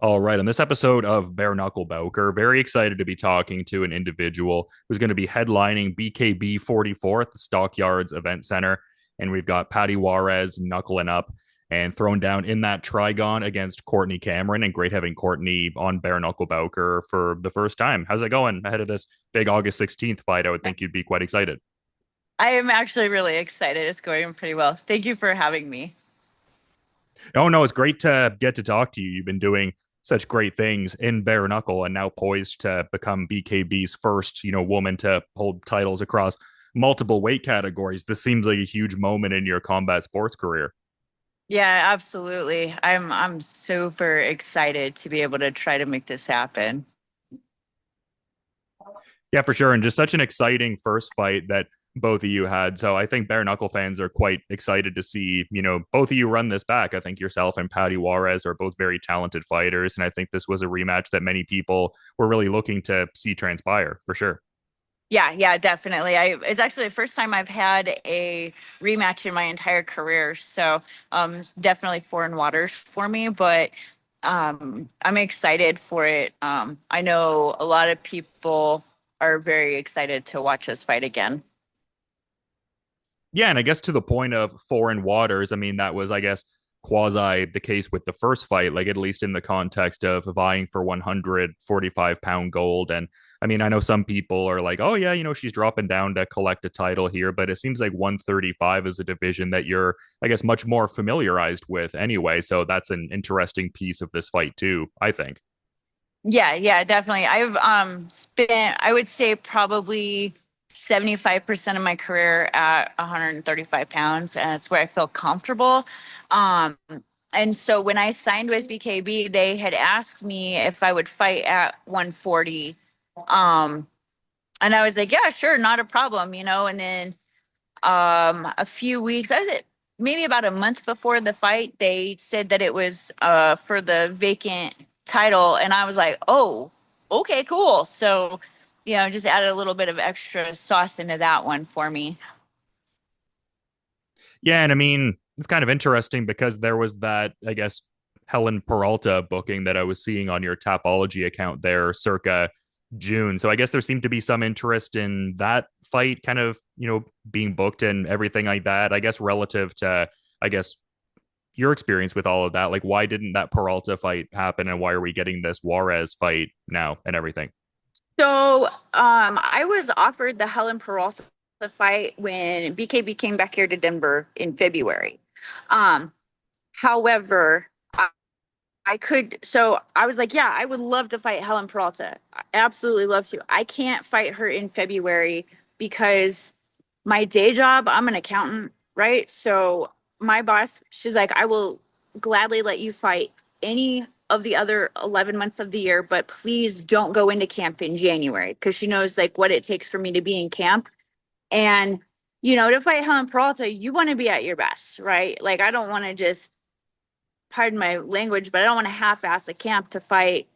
All right, on this episode of Bare Knuckle Bowker, very excited to be talking to an individual who's going to be headlining BKB 44 at the Stockyards Event Center. And we've got Paty Juarez knuckling up and thrown down in that Trigon against Khortni Kamyron. And great having Khortni on Bare Knuckle Bowker for the first time. How's it going ahead of this big August 16th fight? I would think you'd be quite excited. I am actually really excited. It's going pretty well. Thank you for having me. Oh, no, it's great to get to talk to you. You've been doing such great things in bare knuckle and now poised to become BKB's first, woman to hold titles across multiple weight categories. This seems like a huge moment in your combat sports career. Yeah, absolutely. I'm super excited to be able to try to make this happen. Yeah, for sure. And just such an exciting first fight that both of you had. So I think bare knuckle fans are quite excited to see, both of you run this back. I think yourself and Paty Juarez are both very talented fighters. And I think this was a rematch that many people were really looking to see transpire for sure. Yeah, definitely. It's actually the first time I've had a rematch in my entire career. So, definitely foreign waters for me, but I'm excited for it. I know a lot of people are very excited to watch us fight again. Yeah, and I guess to the point of foreign waters, I mean, that was, I guess, quasi the case with the first fight, like at least in the context of vying for 145-pound gold. And I mean, I know some people are like, oh, yeah, she's dropping down to collect a title here, but it seems like 135 is a division that you're, I guess, much more familiarized with anyway. So that's an interesting piece of this fight, too, I think. Yeah, definitely. I've spent, I would say, probably 75% of my career at 135 pounds, and it's where I feel comfortable. Um and so when I signed with BKB, they had asked me if I would fight at 140. Um and I was like, yeah, sure, not a problem, and then a few weeks, I was maybe about a month before the fight, they said that it was for the vacant title, and I was like, oh, okay, cool. So, just added a little bit of extra sauce into that one for me. Yeah, and I mean, it's kind of interesting because there was that, I guess, Helen Peralta booking that I was seeing on your Tapology account there circa June. So I guess there seemed to be some interest in that fight kind of, being booked and everything like that. I guess relative to, I guess, your experience with all of that, like why didn't that Peralta fight happen and why are we getting this Juarez fight now and everything? So, I was offered the Helen Peralta fight when BKB came back here to Denver in February. Um, However, so I was like, yeah, I would love to fight Helen Peralta. I absolutely love to. I can't fight her in February because my day job, I'm an accountant, right? So my boss, she's like, I will gladly let you fight any of the other 11 months of the year, but please don't go into camp in January because she knows like what it takes for me to be in camp. And, to fight Helen Peralta, you want to be at your best, right? Like, I don't want to just pardon my language, but I don't want to half-ass a camp to fight,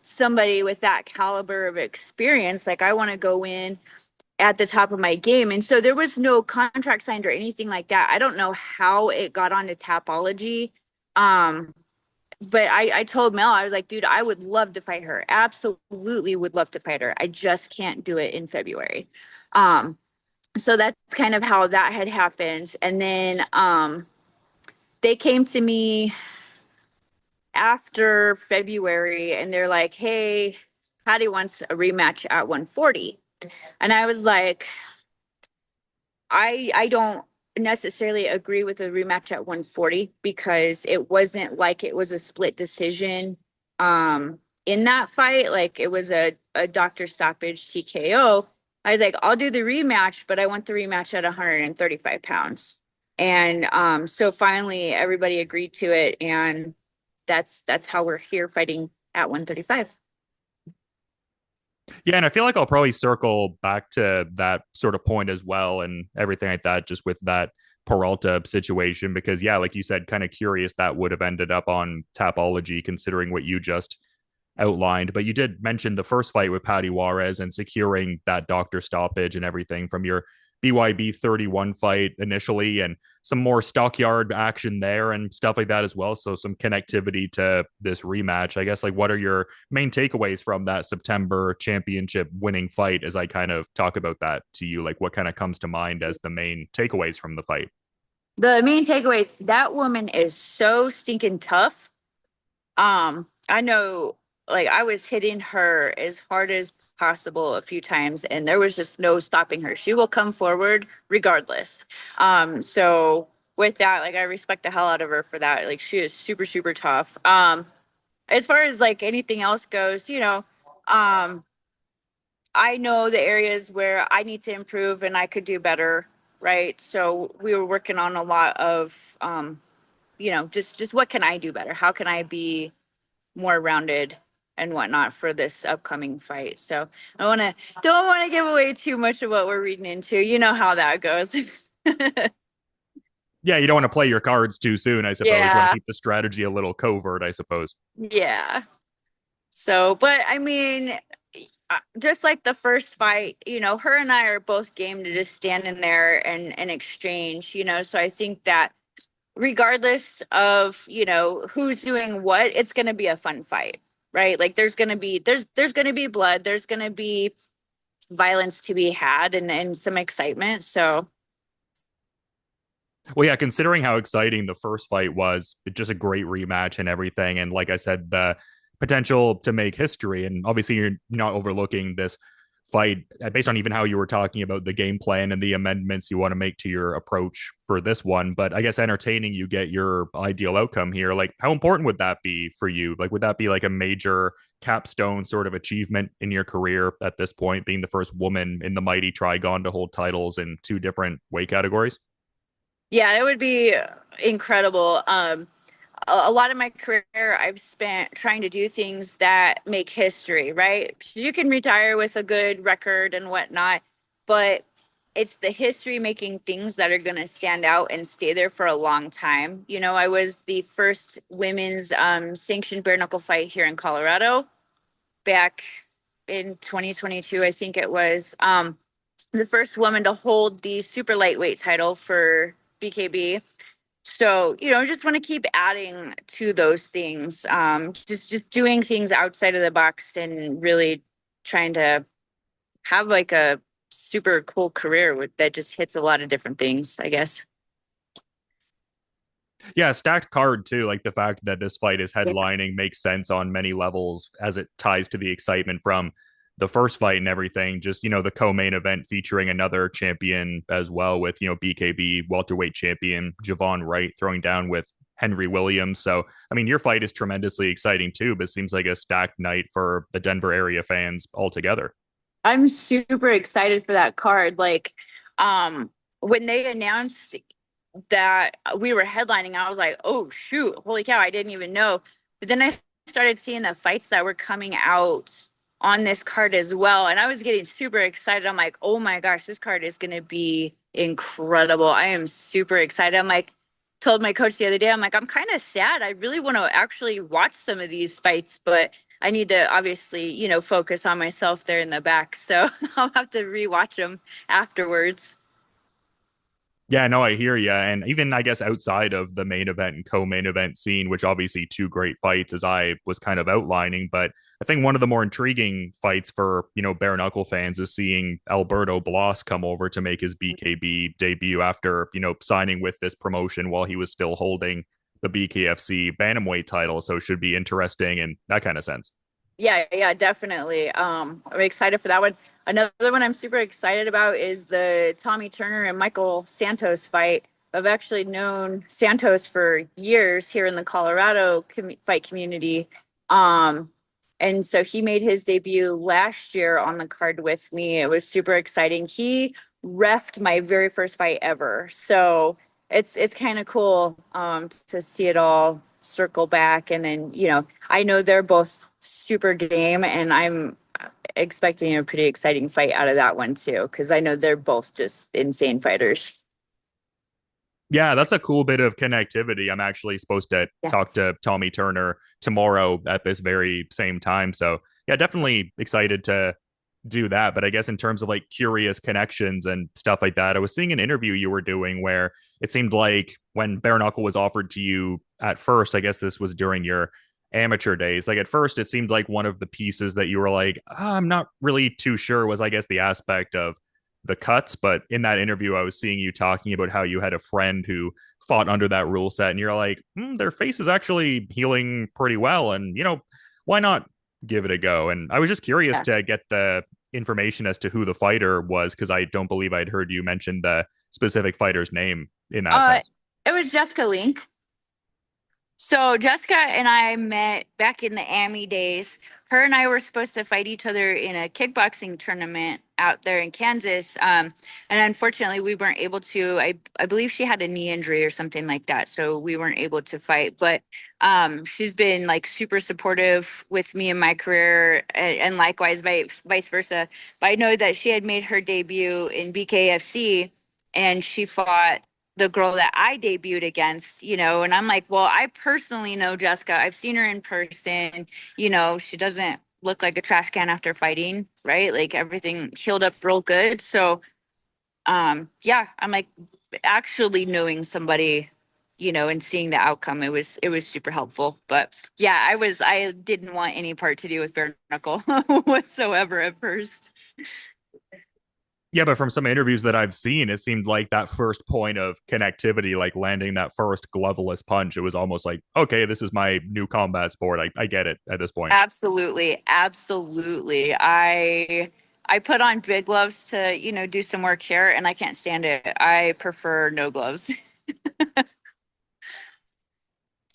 somebody with that caliber of experience. Like I want to go in at the top of my game. And so there was no contract signed or anything like that. I don't know how it got onto Tapology. Um, but I told Mel, I was like, dude, I would love to fight her. Absolutely would love to fight her. I just can't do it in February. Um, so that's kind of how that had happened. And then they came to me after February and they're like, hey, Patty wants a rematch at 140. And I was like, I don't necessarily agree with a rematch at 140 because it wasn't like it was a split decision in that fight. Like it was a doctor stoppage TKO. I was like, I'll do the rematch, but I want the rematch at 135 pounds. And so finally everybody agreed to it, and that's how we're here fighting at 135. Yeah, and I feel like I'll probably circle back to that sort of point as well and everything like that, just with that Peralta situation, because yeah, like you said, kind of curious that would have ended up on Tapology considering what you just outlined. But you did mention the first fight with Paty Juarez and securing that doctor stoppage and everything from your BYB 31 fight initially, and some more stockyard action there and stuff like that as well. So some connectivity to this rematch. I guess, like, what are your main takeaways from that September championship winning fight as I kind of talk about that to you? Like, what kind of comes to mind as the main takeaways from the fight? The main takeaways, that woman is so stinking tough. I know, like, I was hitting her as hard as possible a few times, and there was just no stopping her. She will come forward regardless. So with that, like, I respect the hell out of her for that. Like, she is super, super tough. As far as like anything else goes, I know the areas where I need to improve and I could do better, right? So we were working on a lot of, just what can I do better? How can I be more rounded and whatnot for this upcoming fight? So I don't want to give away too much of what we're reading into. You know how that goes. Yeah, you don't want to play your cards too soon, I suppose. You want to Yeah, keep the strategy a little covert, I suppose. yeah. So, but I mean, just like the first fight, her and I are both game to just stand in there and exchange, So I think that regardless of, who's doing what, it's going to be a fun fight, right? Like there's going to be blood, there's going to be violence to be had and some excitement. So, Well, yeah, considering how exciting the first fight was, it's just a great rematch and everything. And like I said, the potential to make history. And obviously, you're not overlooking this fight based on even how you were talking about the game plan and the amendments you want to make to your approach for this one. But I guess entertaining you get your ideal outcome here. Like, how important would that be for you? Like, would that be like a major capstone sort of achievement in your career at this point, being the first woman in the mighty Trigon to hold titles in two different weight categories? yeah, it would be incredible. A lot of my career I've spent trying to do things that make history, right? So you can retire with a good record and whatnot, but it's the history making things that are going to stand out and stay there for a long time. I was the first women's sanctioned bare knuckle fight here in Colorado back in 2022, I think it was. The first woman to hold the super lightweight title for BKB. So, just want to keep adding to those things. Just doing things outside of the box and really trying to have like a super cool career that just hits a lot of different things, I guess. Yeah, stacked card too. Like the fact that this fight is Yeah. headlining makes sense on many levels as it ties to the excitement from the first fight and everything. Just, the co-main event featuring another champion as well with, BKB welterweight champion Javon Wright throwing down with Henry Williams. So, I mean, your fight is tremendously exciting too, but it seems like a stacked night for the Denver area fans altogether. I'm super excited for that card. Like, when they announced that we were headlining, I was like, oh shoot, holy cow, I didn't even know. But then I started seeing the fights that were coming out on this card as well. And I was getting super excited. I'm like, oh my gosh, this card is going to be incredible. I am super excited. I'm like, told my coach the other day, I'm like, I'm kind of sad. I really want to actually watch some of these fights, but I need to obviously, focus on myself there in the back. So I'll have to rewatch them afterwards. Yeah, no, I hear you. And even, I guess, outside of the main event and co-main event scene, which obviously two great fights as I was kind of outlining, but I think one of the more intriguing fights for, bare knuckle fans is seeing Alberto Blas come over to make his BKB debut after, signing with this promotion while he was still holding the BKFC bantamweight title. So it should be interesting in that kind of sense. Yeah, yeah, definitely. I'm excited for that one. Another one I'm super excited about is the Tommy Turner and Michael Santos fight. I've actually known Santos for years here in the Colorado fight community. Um, and so he made his debut last year on the card with me. It was super exciting. He refed my very first fight ever. So it's kind of cool to see it all circle back. And then, I know they're both super game, and I'm expecting a pretty exciting fight out of that one too, because I know they're both just insane fighters. Yeah, that's a cool bit of connectivity. I'm actually supposed to Yeah. talk to Tommy Turner tomorrow at this very same time. So, yeah, definitely excited to do that. But I guess in terms of like curious connections and stuff like that, I was seeing an interview you were doing where it seemed like when Bare Knuckle was offered to you at first, I guess this was during your amateur days. Like at first, it seemed like one of the pieces that you were like, I'm not really too sure was, I guess, the aspect of the cuts. But in that interview, I was seeing you talking about how you had a friend who fought under that rule set, and you're like, their face is actually healing pretty well. And, why not give it a go? And I was just curious Yeah. to get the information as to who the fighter was because I don't believe I'd heard you mention the specific fighter's name in that Uh, sense. it was Jessica Link. So Jessica and I met back in the AMI days. Her and I were supposed to fight each other in a kickboxing tournament out there in Kansas. And unfortunately we weren't able to. I believe she had a knee injury or something like that. So we weren't able to fight. But she's been like super supportive with me in my career and likewise vice versa. But I know that she had made her debut in BKFC and she fought the girl that I debuted against, and I'm like, well, I personally know Jessica. I've seen her in person. She doesn't look like a trash can after fighting, right? Like everything healed up real good. So, yeah, I'm like actually knowing somebody, and seeing the outcome. It was super helpful. But yeah, I didn't want any part to do with bare knuckle whatsoever at first. Yeah, but from some interviews that I've seen, it seemed like that first point of connectivity, like landing that first gloveless punch, it was almost like, okay, this is my new combat sport. I get it at this point. Absolutely, absolutely. I put on big gloves to, do some work here and I can't stand it. I prefer no gloves.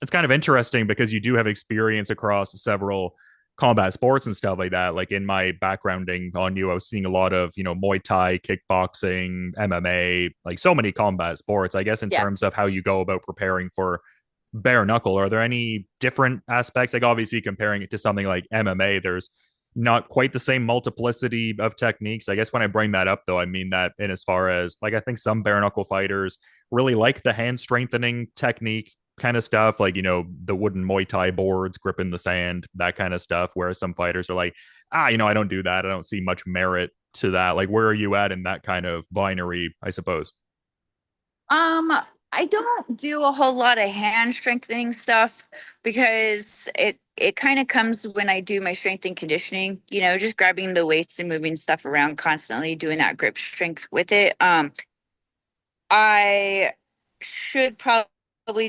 It's kind of interesting because you do have experience across several combat sports and stuff like that. Like in my backgrounding on you, I was seeing a lot of, Muay Thai, kickboxing, MMA, like so many combat sports. I guess in Yeah. terms of how you go about preparing for bare knuckle, are there any different aspects? Like obviously comparing it to something like MMA, there's not quite the same multiplicity of techniques. I guess when I bring that up though, I mean that in as far as like I think some bare knuckle fighters really like the hand strengthening technique kind of stuff, like the wooden Muay Thai boards, grip in the sand, that kind of stuff. Whereas some fighters are like, I don't do that. I don't see much merit to that. Like, where are you at in that kind of binary? I suppose. Um, I don't do a whole lot of hand strengthening stuff because it kind of comes when I do my strength and conditioning, just grabbing the weights and moving stuff around constantly, doing that grip strength with it. I should probably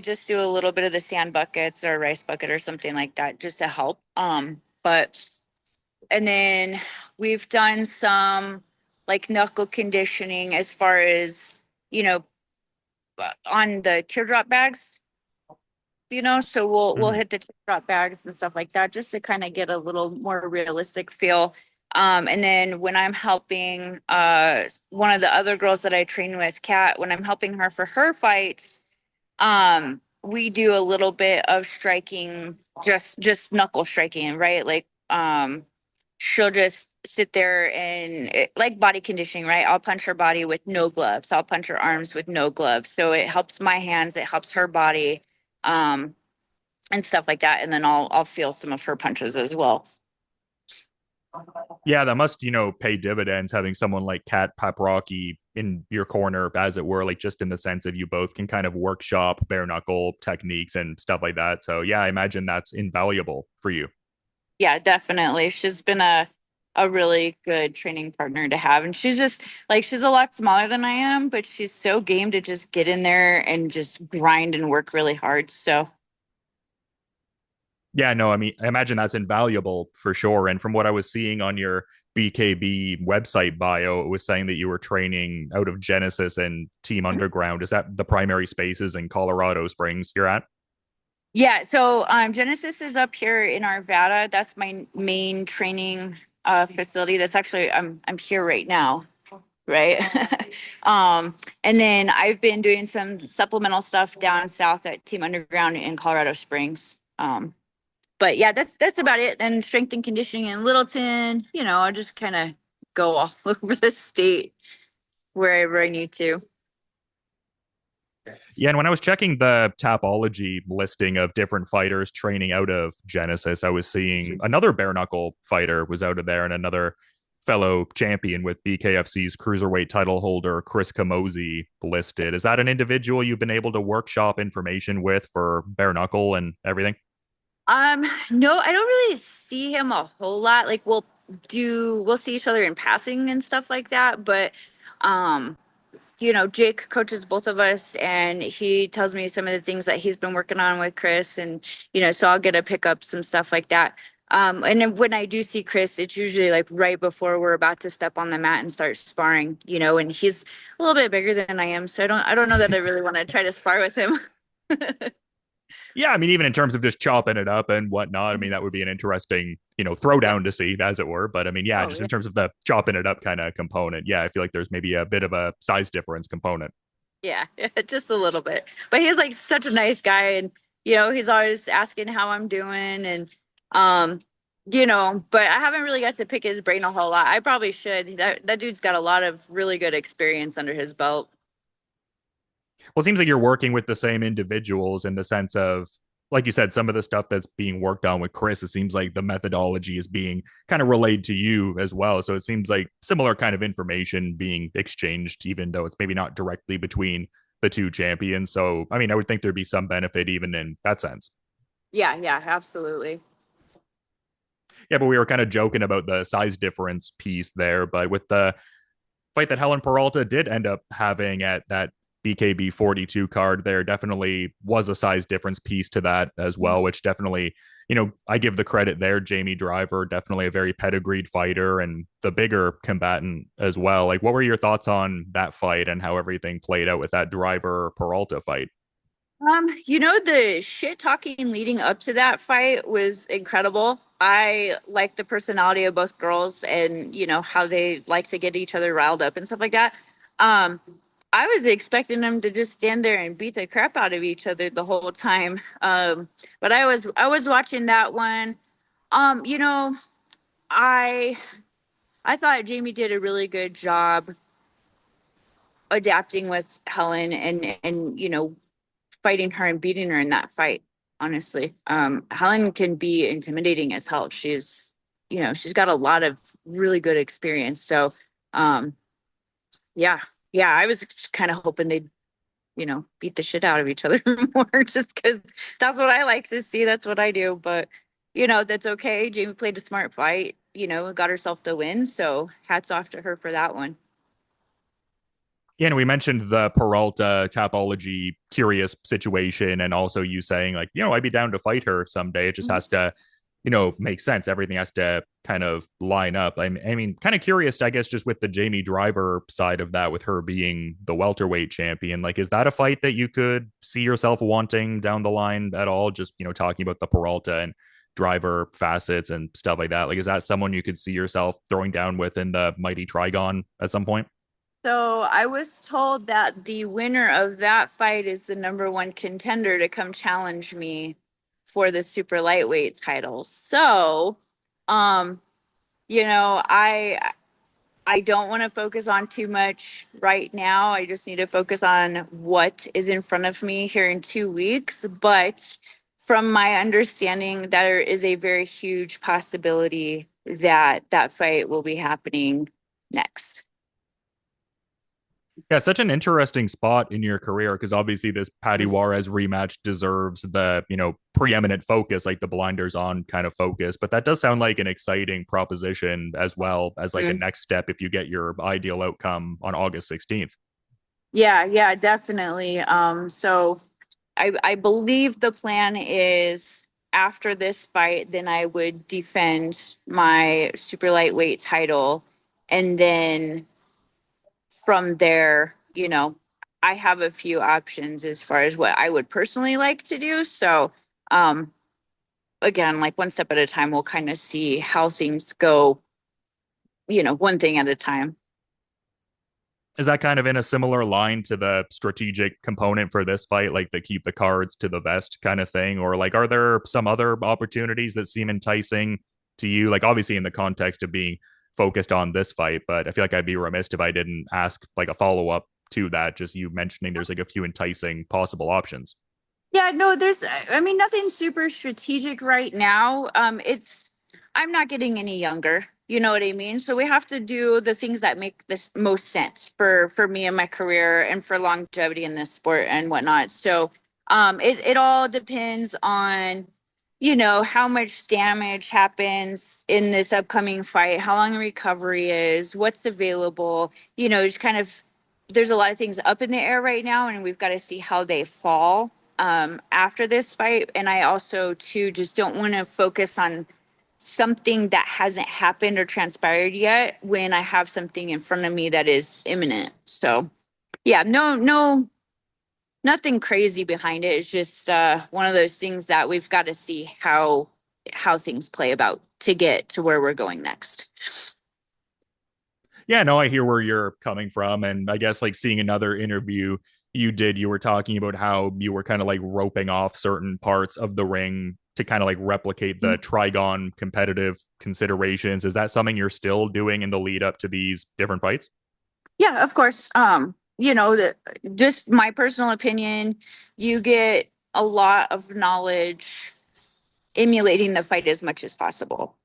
just do a little bit of the sand buckets or rice bucket or something like that just to help. But and then we've done some like knuckle conditioning as far as, you know, on the teardrop bags, so we'll Mm-hmm. hit the teardrop bags and stuff like that just to kind of get a little more realistic feel. And then when I'm helping one of the other girls that I train with, Kat, when I'm helping her for her fights, we do a little bit of striking, just knuckle striking, right? Like she'll just sit there and like body conditioning, right? I'll punch her body with no gloves. I'll punch her arms with no gloves. So it helps my hands, it helps her body, um, and stuff like that. And then I'll feel some of her punches as well. Yeah, that must, pay dividends having someone like Kat Paprocki in your corner, as it were, like just in the sense of you both can kind of workshop bare knuckle techniques and stuff like that. So yeah, I imagine that's invaluable for you. Yeah, definitely. She's been a really good training partner to have. And she's just like she's a lot smaller than I am, but she's so game to just get in there and just grind and work really hard. So Yeah, no, I mean, I imagine that's invaluable for sure. And from what I was seeing on your BKB website bio, it was saying that you were training out of Genesis and Team Underground. Is that the primary spaces in Colorado Springs you're at? yeah, so Genesis is up here in Arvada. That's my main training facility. That's actually I'm here right now, right? And then I've been doing some supplemental stuff down south at Team Underground in Colorado Springs. But yeah, that's about it. And strength and conditioning in Littleton, I just kind of go all over the state wherever I need to. Yeah, and when I was checking the Tapology listing of different fighters training out of Genesis, I was seeing another bare knuckle fighter was out of there and another fellow champion with BKFC's cruiserweight title holder Chris Camozzi listed. Is that an individual you've been able to workshop information with for bare knuckle and everything? No, I don't really see him a whole lot. Like we'll see each other in passing and stuff like that, but um Jake coaches both of us and he tells me some of the things that he's been working on with Chris and so I'll get to pick up some stuff like that. And then when I do see Chris, it's usually like right before we're about to step on the mat and start sparring, and he's a little bit bigger than I am, so I don't know that I really want to try to spar with him. Yeah, I mean, even in terms of just chopping it up and whatnot, I mean, that would be an interesting, throwdown to see, as it were. But I mean, yeah, Oh just yeah. in terms of the chopping it up kind of component, yeah, I feel like there's maybe a bit of a size difference component. Yeah, just a little bit. But he's like such a nice guy and he's always asking how I'm doing and um but I haven't really got to pick his brain a whole lot. I probably should. That dude's got a lot of really good experience under his belt. Well, it seems like you're working with the same individuals in the sense of, like you said, some of the stuff that's being worked on with Chris, it seems like the methodology is being kind of relayed to you as well. So it seems like similar kind of information being exchanged, even though it's maybe not directly between the two champions. So, I mean, I would think there'd be some benefit even in that sense. Yeah, yeah, absolutely. Yeah, but we were kind of joking about the size difference piece there. But with the fight that Helen Peralta did end up having at that BKB 42 card, there definitely was a size difference piece to that as well, which definitely, I give the credit there. Jamie Driver, definitely a very pedigreed fighter and the bigger combatant as well. Like, what were your thoughts on that fight and how everything played out with that Driver Peralta fight? The shit talking leading up to that fight was incredible. I like the personality of both girls and, how they like to get each other riled up and stuff like that. Um, I was expecting them to just stand there and beat the crap out of each other the whole time. But I was watching that one. Um, you know, I I thought Jamie did a really good job adapting with Helen and fighting her and beating her in that fight, honestly. Helen can be intimidating as hell. She's got a lot of really good experience. So, um, yeah, yeah, I was kind of hoping they'd, beat the shit out of each other more just because that's what I like to see. That's what I do. But, that's okay. Jamie played a smart fight, got herself the win. So hats off to her for that one. Yeah, and we mentioned the Peralta Tapology curious situation, and also you saying, like, I'd be down to fight her someday. It just has to, make sense. Everything has to kind of line up. I mean, kind of curious, I guess, just with the Jamie Driver side of that, with her being the welterweight champion. Like, is that a fight that you could see yourself wanting down the line at all? Just, talking about the Peralta and Driver facets and stuff like that. Like, is that someone you could see yourself throwing down with in the Mighty Trigon at some point? So I was told that the winner of that fight is the number one contender to come challenge me for the super lightweight title. So, um, I don't want to focus on too much right now. I just need to focus on what is in front of me here in 2 weeks. But from my understanding, there is a very huge possibility that that fight will be happening next. Yeah, such an interesting spot in your career because obviously this Paty Juarez rematch deserves the, preeminent focus, like the blinders on kind of focus. But that does sound like an exciting proposition as well as like a next step if you get your ideal outcome on August 16th. Yeah, yeah, definitely. So I believe the plan is after this fight, then I would defend my super lightweight title. And then from there, I have a few options as far as what I would personally like to do. So, um, again, like one step at a time, we'll kind of see how things go, one thing at a time. Is that kind of in a similar line to the strategic component for this fight, like the keep the cards to the vest kind of thing? Or like, are there some other opportunities that seem enticing to you? Like, obviously, in the context of being focused on this fight, but I feel like I'd be remiss if I didn't ask like a follow up to that. Just you mentioning there's like a few enticing possible options. Yeah, no, I mean, nothing super strategic right now. I'm not getting any younger. You know what I mean? So we have to do the things that make this most sense for me and my career and for longevity in this sport and whatnot. So it all depends on, how much damage happens in this upcoming fight, how long the recovery is, what's available, just kind of there's a lot of things up in the air right now, and we've got to see how they fall after this fight. And I also too just don't want to focus on something that hasn't happened or transpired yet when I have something in front of me that is imminent. So yeah, no, nothing crazy behind it. It's just one of those things that we've got to see how things play about to get to where we're going next. Yeah, no, I hear where you're coming from. And I guess like seeing another interview you did, you were talking about how you were kind of like roping off certain parts of the ring to kind of like replicate the Trigon competitive considerations. Is that something you're still doing in the lead up to these different fights? Yeah, of course. Just my personal opinion, you get a lot of knowledge emulating the fight as much as possible.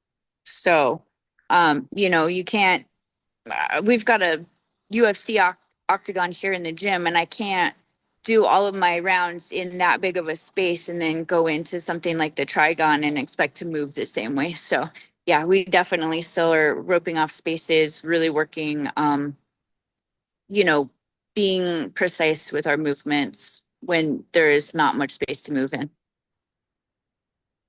So, you can't. We've got a UFC octagon here in the gym, and I can't do all of my rounds in that big of a space and then go into something like the Trigon and expect to move the same way. So, yeah, we definitely still are roping off spaces, really working, you know, being precise with our movements when there is not much space to move in.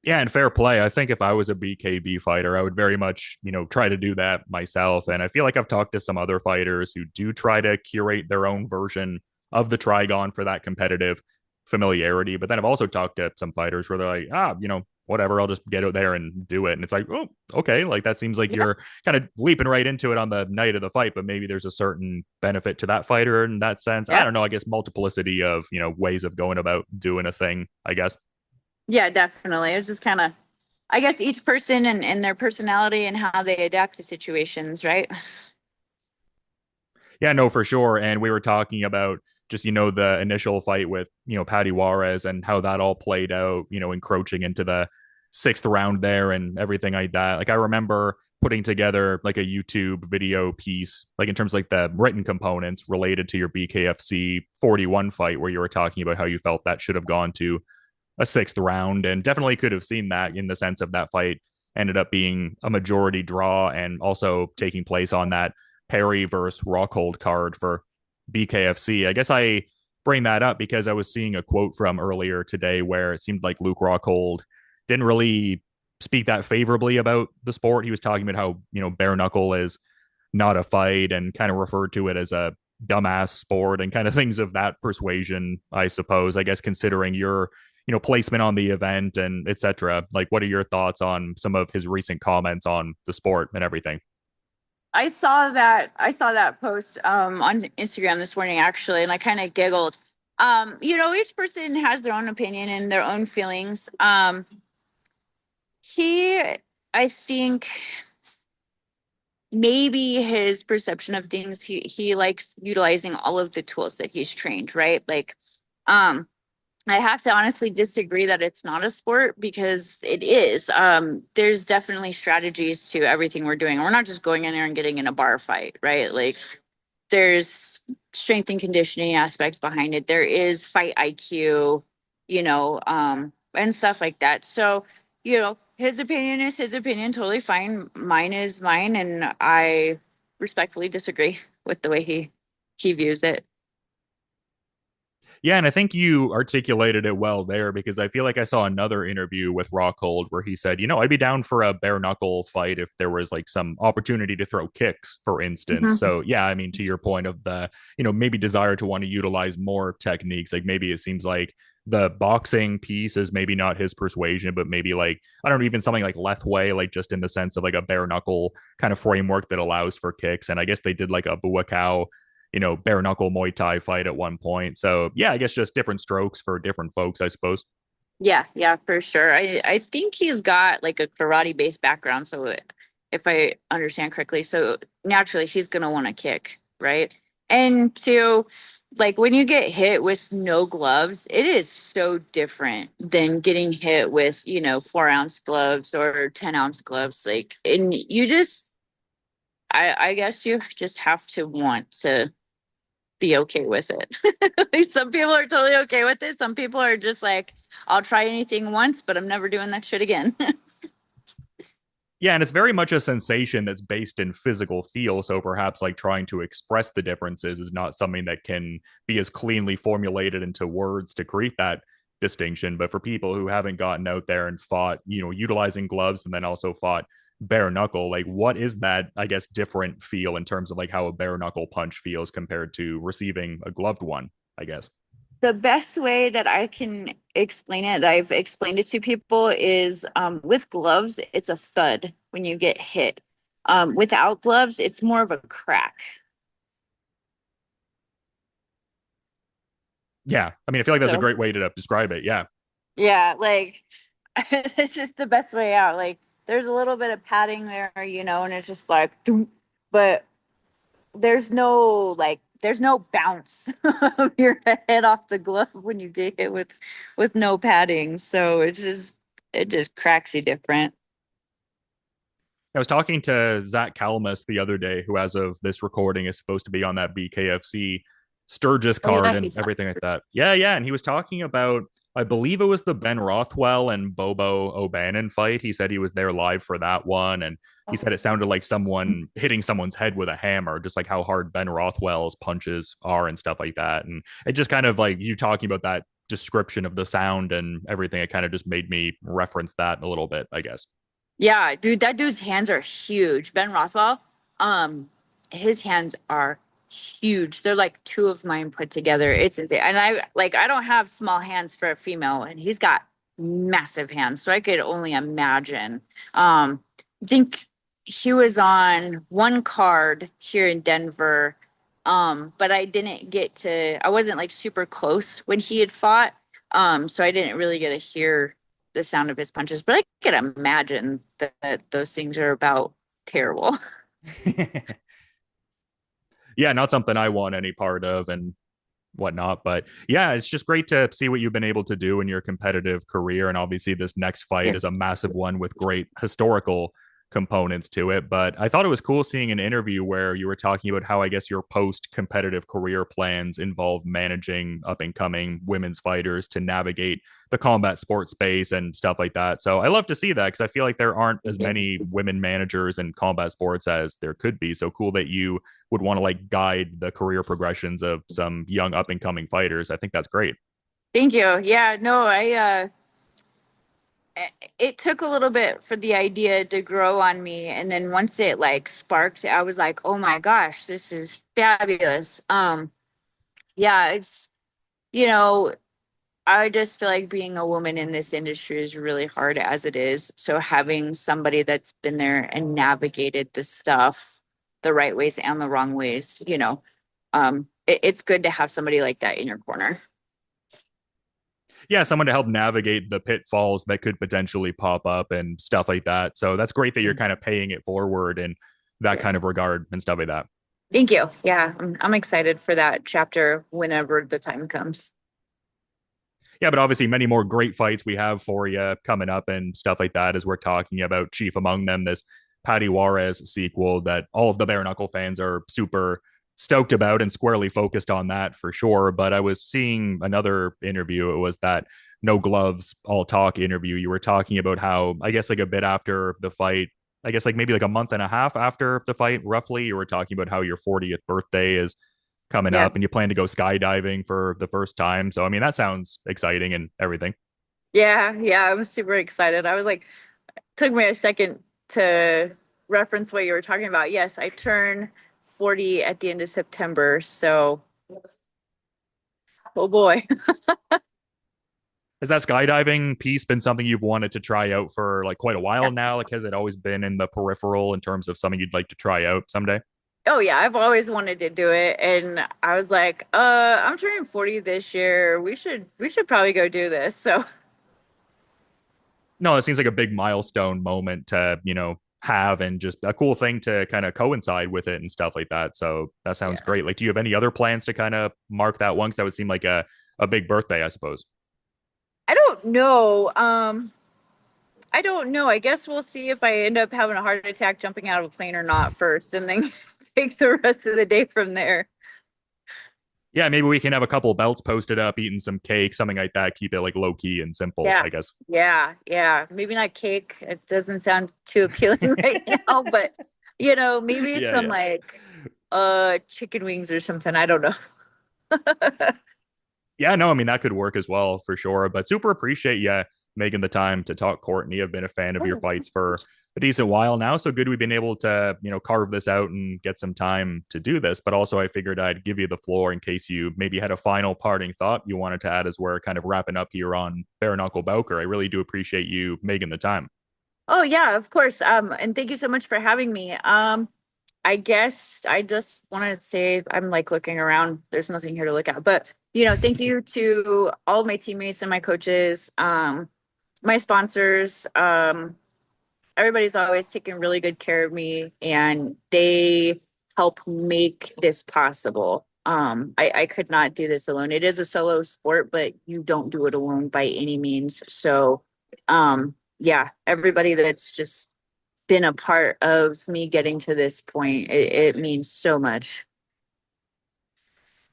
Yeah, and fair play. I think if I was a BKB fighter, I would very much, try to do that myself. And I feel like I've talked to some other fighters who do try to curate their own version of the Trigon for that competitive familiarity. But then I've also talked to some fighters where they're like, whatever, I'll just get out there and do it. And it's like, oh, okay. Like that seems like Yeah. you're kind of leaping right into it on the night of the fight, but maybe there's a certain benefit to that fighter in that sense. I Yeah. don't know. I guess multiplicity of, ways of going about doing a thing, I guess. Yeah, definitely. It's just kind of, I guess, each person and their personality and how they adapt to situations, right? Yeah, no, for sure. And we were talking about just, the initial fight with, Paty Juarez and how that all played out, encroaching into the sixth round there and everything like that. Like I remember putting together like a YouTube video piece, like in terms of like the written components related to your BKFC 41 fight, where you were talking about how you felt that should have gone to a sixth round, and definitely could have seen that in the sense of that fight ended up being a majority draw and also taking place on that Perry versus Rockhold card for BKFC. I guess I bring that up because I was seeing a quote from earlier today where it seemed like Luke Rockhold didn't really speak that favorably about the sport. He was talking about how, bare knuckle is not a fight and kind of referred to it as a dumbass sport and kind of things of that persuasion, I suppose. I guess considering your, placement on the event and etc. Like, what are your thoughts on some of his recent comments on the sport and everything? I saw that post on Instagram this morning actually, and I kind of giggled. Each person has their own opinion and their own feelings. He I think maybe his perception of things, he likes utilizing all of the tools that he's trained, right? Like um I have to honestly disagree that it's not a sport because it is. There's definitely strategies to everything we're doing. We're not just going in there and getting in a bar fight, right? Like there's strength and conditioning aspects behind it. There is fight IQ, and stuff like that. So, his opinion is his opinion, totally fine. Mine is mine, and I respectfully disagree with the way he views it. Yeah, and I think you articulated it well there because I feel like I saw another interview with Rockhold where he said, I'd be down for a bare knuckle fight if there was like some opportunity to throw kicks, for instance. Mhm. So, yeah, I mean, to your point of the, maybe desire to want to utilize more techniques, like maybe it seems like the boxing piece is maybe not his persuasion, but maybe like, I don't know, even something like Lethway, like just in the sense of like a bare knuckle kind of framework that allows for kicks. And I guess they did like a Buakaw bare knuckle Muay Thai fight at one point. So yeah, I guess just different strokes for different folks, I suppose. Yeah, yeah, for sure. I think he's got like a karate based background, so if I understand correctly, so naturally he's gonna want to kick, right? And to like when you get hit with no gloves, it is so different than getting hit with, 4-ounce gloves or 10-ounce gloves. Like, and you just I guess you just have to want to be okay with it. Like, some people are totally okay with it. Some people are just like, I'll try anything once, but I'm never doing that shit again. Yeah, and it's very much a sensation that's based in physical feel. So perhaps like trying to express the differences is not something that can be as cleanly formulated into words to create that distinction. But for people who haven't gotten out there and fought, utilizing gloves and then also fought bare knuckle, like what is that, I guess, different feel in terms of like how a bare knuckle punch feels compared to receiving a gloved one, I guess. The best way that I can explain it, that I've explained it to people, is with gloves, it's a thud when you get hit. Without gloves, it's more of a crack. Yeah. I mean, I feel like that's a So, great way to describe it. Yeah. yeah, like it's just the best way out. Like, there's a little bit of padding there, and it's just like, doom, but there's no bounce of your head off the glove when you get hit with no padding. So it just cracks you different. I was talking to Zach Kalmus the other day, who, as of this recording, is supposed to be on that BKFC Sturgis Oh card yeah, and he's everything like that. Yeah, yeah. And he was talking about, I believe it was the Ben Rothwell and Bobo O'Bannon fight. He said he was there live for that one. And he said it sounded like someone hitting someone's head with a hammer, just like how hard Ben Rothwell's punches are and stuff like that. And it just kind of like you talking about that description of the sound and everything, it kind of just made me reference that a little bit, I guess. Yeah, dude, that dude's hands are huge. Ben Rothwell, um, his hands are huge. They're like two of mine put together. It's insane. And I don't have small hands for a female, and he's got massive hands. So I could only imagine. I think he was on one card here in Denver. But I wasn't like super close when he had fought. So I didn't really get to hear the sound of his punches, but I can imagine that those things are about terrible. Yeah, not something I want any part of and whatnot. But yeah, it's just great to see what you've been able to do in your competitive career. And obviously, this next fight Yeah. is a massive one with great historical components to it. But I thought it was cool seeing an interview where you were talking about how I guess your post competitive career plans involve managing up and coming women's fighters to navigate the combat sports space and stuff like that. So I love to see that because I feel like there aren't as many women managers in combat sports as there could be. So cool that you would want to like guide the career progressions of some young up and coming fighters. I think that's great. Thank you. Yeah, no, it took a little bit for the idea to grow on me, and then once it like sparked, I was like, "Oh my gosh, this is fabulous." Yeah, you know, I just feel like being a woman in this industry is really hard as it is. So having somebody that's been there and navigated the stuff the right ways and the wrong ways, it's good to have somebody like that in your corner. Yeah, someone to help navigate the pitfalls that could potentially pop up and stuff like that. So that's great that you're kind of paying it forward in that Yeah. kind of regard and stuff like that. Thank you. Yeah, I'm excited for that chapter whenever the time comes. Yeah, but obviously many more great fights we have for you coming up and stuff like that as we're talking about chief among them this Paty Juarez sequel that all of the bare knuckle fans are super stoked about and squarely focused on that for sure. But I was seeing another interview. It was that no gloves all talk interview. You were talking about how I guess like a bit after the fight, I guess like maybe like a month and a half after the fight, roughly, you were talking about how your 40th birthday is coming Yeah. up and you plan to go skydiving for the first time. So, I mean, that sounds exciting and everything. Yeah, yeah, I'm super excited. I was like, took me a second to reference what you were talking about. Yes, I turn 40 at the end of September. So, oh boy. Has that skydiving piece been something you've wanted to try out for like quite a while now? Like, has it always been in the peripheral in terms of something you'd like to try out someday? Oh yeah, I've always wanted to do it, and I was like, I'm turning 40 this year. We should probably go do this." So, No, it seems like a big milestone moment to, have and just a cool thing to kind of coincide with it and stuff like that. So that sounds yeah. great. Like, do you have any other plans to kind of mark that one? Because that would seem like a big birthday, I suppose. I don't know. I don't know. I guess we'll see if I end up having a heart attack jumping out of a plane or not first, and then take the rest of the day from there. Yeah, maybe we can have a couple belts posted up, eating some cake, something like that. Keep it like low key and simple, Yeah. I guess. Yeah. Maybe not cake. It doesn't sound too appealing right now, but maybe Yeah, some yeah. like chicken wings or something. I don't know. Yeah, no, I mean that could work as well for sure. But super appreciate you making the time to talk, Courtney. I've been a fan of your fights for a decent while now. So good we've been able to, carve this out and get some time to do this. But also I figured I'd give you the floor in case you maybe had a final parting thought you wanted to add as we're kind of wrapping up here on Bare Knuckle Bowker. I really do appreciate you making the time. Oh yeah, of course. And thank you so much for having me. I guess I just want to say I'm like looking around. There's nothing here to look at, but thank you to all of my teammates and my coaches, my sponsors. Everybody's always taken really good care of me, and they help make this possible. I could not do this alone. It is a solo sport, but you don't do it alone by any means. So, yeah, everybody that's just been a part of me getting to this point, it means so much.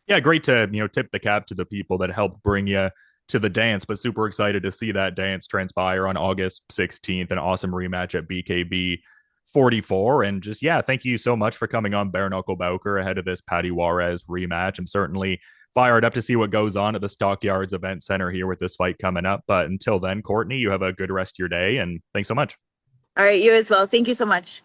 Yeah, great to, tip the cap to the people that helped bring you to the dance, but super excited to see that dance transpire on August 16th, an awesome rematch at BKB 44. And just, yeah, thank you so much for coming on Bare Knuckle Bowker ahead of this Paty Juarez rematch. I'm certainly fired up to see what goes on at the Stockyards Event Center here with this fight coming up. But until then, Courtney, you have a good rest of your day, and thanks so much. All right, you as well. Thank you so much.